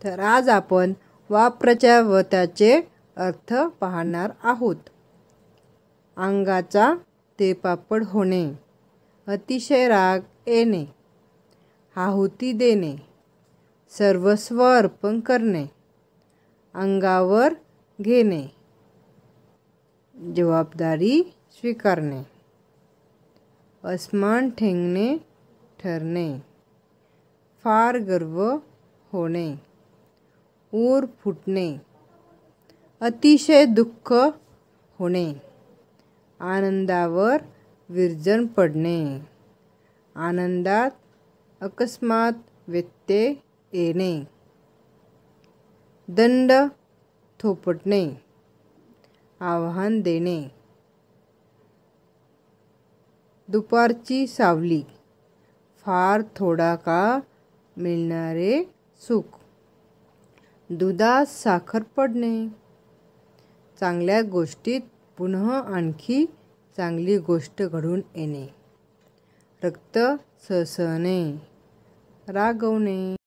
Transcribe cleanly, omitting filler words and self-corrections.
तर आज आपण वाप्रचार व त्याचे अर्थ पाहणार आहोत. अंगाचा तेलपापड होणे, अतिशय राग येणे, आहुती देणे, सर्वस्व अर्पण करणे, अंगावर घेणे, जबाबदारी स्वीकारणे, अस्मान ठेंगणे ठरणे, फार गर्व होणे, ऊर फुटणे, अतिशय दुःख होणे, आनंदावर विरजण पडणे, आनंदात अकस्मात व्यत्यय येणे, दंड थोपटणे, आव्हान देणे, दुपारची सावली, फार थोडा काळ मिळणारे सुख, दुधात साखर पडणे, चांगल्या गोष्टीत पुन्हा आणखी चांगली गोष्ट घडून येणे, रक्त सळसळणे, रागवणे.